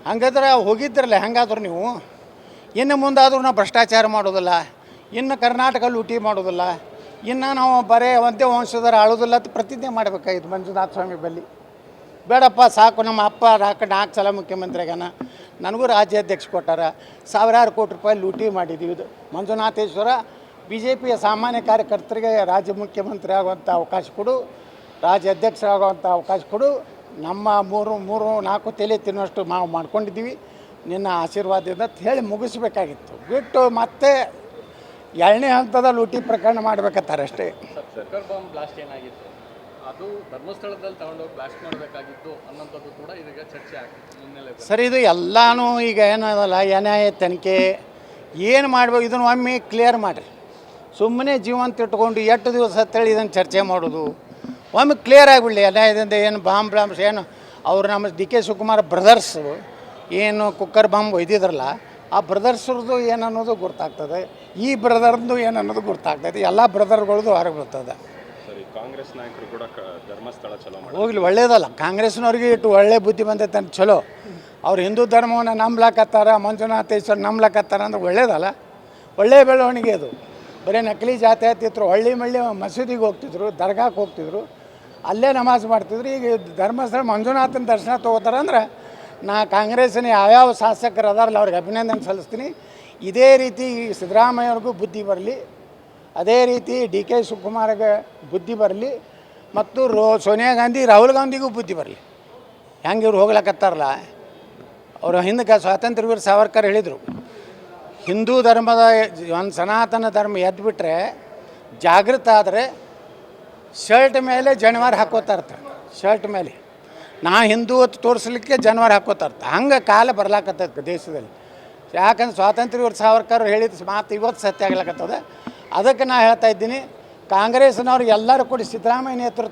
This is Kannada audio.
ಹಂಗಾದ್ರೆ ಹೋಗಿದ್ರಲ್ಲ ಹೆಂಗಾದ್ರು ನೀವು ಇನ್ನು ಮುಂದಾದರೂ ನಾವು ಭ್ರಷ್ಟಾಚಾರ ಮಾಡೋದಿಲ್ಲ, ಇನ್ನು ಕರ್ನಾಟಕ ಲೂಟಿ ಮಾಡೋದಿಲ್ಲ, ಇನ್ನು ನಾವು ಬರೇ ಒಂದೇ ವಂಶದರ ಆಳೋದಿಲ್ಲ ಅಂತ ಪ್ರತಿಜ್ಞೆ ಮಾಡಬೇಕಾಗಿತ್ತು ಮಂಜುನಾಥ ಸ್ವಾಮಿ ಬಲ್ಲಿ. ಬೇಡಪ್ಪ ಸಾಕು, ನಮ್ಮ ಅಪ್ಪ 4 ಸಲ ಮುಖ್ಯಮಂತ್ರಿ ಆಗ್ಯಾನ, ನನಗೂ ರಾಜ್ಯಾಧ್ಯಕ್ಷ ಕೊಟ್ಟಾರ, ಸಾವಿರಾರು ಕೋಟಿ ರೂಪಾಯಿ ಲೂಟಿ ಮಾಡಿದ್ದೀವಿ. ಇದು ಮಂಜುನಾಥೇಶ್ವರ ಬಿ ಜೆ ಪಿಯ ಸಾಮಾನ್ಯ ಕಾರ್ಯಕರ್ತರಿಗೆ ರಾಜ್ಯ ಮುಖ್ಯಮಂತ್ರಿ ಆಗುವಂಥ ಅವಕಾಶ ಕೊಡು, ರಾಜ್ಯಾಧ್ಯಕ್ಷರಾಗುವಂಥ ಅವಕಾಶ ಕೊಡು. ನಮ್ಮ 3-4 ತಲೆ ತಿನ್ನುವಷ್ಟು ನಾವು ಮಾಡ್ಕೊಂಡಿದ್ದೀವಿ, ನಿನ್ನ ಆಶೀರ್ವಾದದಿಂದ ಅಂತ ಹೇಳಿ ಮುಗಿಸ್ಬೇಕಾಗಿತ್ತು. ಬಿಟ್ಟು ಮತ್ತೆ 2ನೇ ಹಂತದ ಲೂಟಿ ಪ್ರಕರಣ ಮಾಡ್ಬೇಕತ್ತಾರೆ ಅಷ್ಟೇ. ಸರ್ಕಾರ ಬಾಂಬ್ ಬ್ಲಾಸ್ಟ್ ಏನಾಗಿತ್ತು ಅದು ಧರ್ಮಸ್ಥಳದಲ್ಲಿ ತಗೊಂಡೋಗಿ ಬ್ಲಾಸ್ಟ್ ಮಾಡಬೇಕಾಗಿತ್ತು ಅನ್ನೋಂಥದ್ದು ಕೂಡ ಇದೀಗ ಚರ್ಚೆ ಆಗ್ತಿತ್ತು ಮುನ್ನೆಲೆ. ಸರ್, ಇದು ಎಲ್ಲನೂ ಈಗ ಏನದಲ್ಲ NIA ತನಿಖೆ ಏನು ಮಾಡ್ಬೇಕು ಇದನ್ನು ಒಮ್ಮೆ ಕ್ಲಿಯರ್ ಮಾಡಿರಿ. ಸುಮ್ಮನೆ ಜೀವಂತ ಇಟ್ಕೊಂಡು 8 ದಿವಸ ಅಂತೇಳಿ ಇದನ್ನು ಚರ್ಚೆ ಮಾಡೋದು ಒಮ್ಮೆ ಕ್ಲಿಯರ್ ಆಗಿಬಿಡಲಿ. NIAದಿಂದ ಏನು ಬಾಂಬ್ಸ್ ಏನು ಅವರು ನಮ್ಮ ಡಿ ಕೆ ಶಿವಕುಮಾರ್ ಬ್ರದರ್ಸು ಏನು ಕುಕ್ಕರ್ ಬಾಂಬ್ ಒಯ್ದಿದ್ರಲ್ಲ, ಆ ಬ್ರದರ್ಸ್ರದ್ದು ಏನು ಅನ್ನೋದು ಗೊತ್ತಾಗ್ತದೆ, ಈ ಬ್ರದರ್ದು ಏನು ಅನ್ನೋದು ಗೊತ್ತಾಗ್ತದೆ. ಎಲ್ಲ ಬ್ರದರ್ಗಳದ್ದು ಹೊರಗೆ ಬರ್ತದೆ. ಕಾಂಗ್ರೆಸ್ ನಾಯಕರು ಕೂಡ ಧರ್ಮಸ್ಥಳ ಚಲೋ ಹೋಗ್ಲಿ, ಒಳ್ಳೇದಲ್ಲ. ಕಾಂಗ್ರೆಸ್ನವ್ರಿಗೆ ಇಟ್ಟು ಒಳ್ಳೆ ಬುದ್ಧಿ ಬಂದೈತೆ ಅಂತ ಚಲೋ. ಅವ್ರು ಹಿಂದೂ ಧರ್ಮವನ್ನು ನಂಬ್ಲಾಕತ್ತಾರ, ಮಂಜುನಾಥೇಶ್ವರ ನಂಬ್ಲಾಕತ್ತಾರ ಅಂದ್ರೆ ಒಳ್ಳೇದಲ್ಲ, ಒಳ್ಳೆಯ ಬೆಳವಣಿಗೆ ಅದು. ಬರೀ ನಕಲಿ ಜಾತ್ಯಾತೀತರು ಹಳ್ಳಿ ಮಸೀದಿಗೆ ಹೋಗ್ತಿದ್ರು, ದರ್ಗಾಕ್ಕೆ ಹೋಗ್ತಿದ್ರು, ಅಲ್ಲೇ ನಮಾಜ್ ಮಾಡ್ತಿದ್ರು. ಈಗ ಧರ್ಮಸ್ಥಳ ಮಂಜುನಾಥನ ದರ್ಶನ ತೊಗೋತಾರೆ ಅಂದ್ರೆ ನಾ ಕಾಂಗ್ರೆಸ್ಸಿನ ಯಾವ್ಯಾವ ಶಾಸಕರು ಅದಾರಲ್ಲ ಅವ್ರಿಗೆ ಅಭಿನಂದನೆ ಸಲ್ಲಿಸ್ತೀನಿ. ಇದೇ ರೀತಿ ಸಿದ್ದರಾಮಯ್ಯವ್ರಿಗೂ ಬುದ್ಧಿ ಬರಲಿ, ಅದೇ ರೀತಿ ಡಿ ಕೆ ಶಿವಕುಮಾರ್ಗೆ ಬುದ್ಧಿ ಬರಲಿ, ಮತ್ತು ಸೋನಿಯಾ ಗಾಂಧಿ ರಾಹುಲ್ ಗಾಂಧಿಗೂ ಬುದ್ಧಿ ಬರಲಿ. ಹೆಂಗೆ ಇವ್ರು ಹೋಗ್ಲಕತ್ತಾರಲ್ಲ, ಅವರು ಹಿಂದಕ್ಕೆ ಸ್ವಾತಂತ್ರ್ಯ ವೀರ ಸಾವರ್ಕರ್ ಹೇಳಿದರು, ಹಿಂದೂ ಧರ್ಮದ ಒಂದು ಸನಾತನ ಧರ್ಮ ಎದ್ದುಬಿಟ್ರೆ ಜಾಗೃತ ಆದರೆ ಶರ್ಟ್ ಮೇಲೆ ಜನವಾರ ಹಾಕೋತಾ ಇರ್ತಾರೆ. ಶರ್ಟ್ ಮೇಲೆ ನಾ ಹಿಂದೂ ಹೊತ್ತು ತೋರಿಸ್ಲಿಕ್ಕೆ ಜನವಾರ ಹಾಕೋತಾ ಇರ್ತಾರೆ. ಹಂಗೆ ಕಾಲ ಬರ್ಲಾಕತ್ತೈತೆ ದೇಶದಲ್ಲಿ. ಯಾಕಂದ್ರೆ ಸ್ವಾತಂತ್ರ್ಯ ವೀರ ಸಾವರ್ಕರ್ ಹೇಳಿದ ಮಾತು ಇವತ್ತು ಸತ್ಯ ಆಗ್ಲಕತ್ತದ. ಅದಕ್ಕೆ ನಾ ಹೇಳ್ತಾ ಇದ್ದೀನಿ, ಕಾಂಗ್ರೆಸ್ನವ್ರು ಎಲ್ಲರೂ ಕೂಡಿ ಸಿದ್ದರಾಮಯ್ಯ ನೇತೃತ್ವ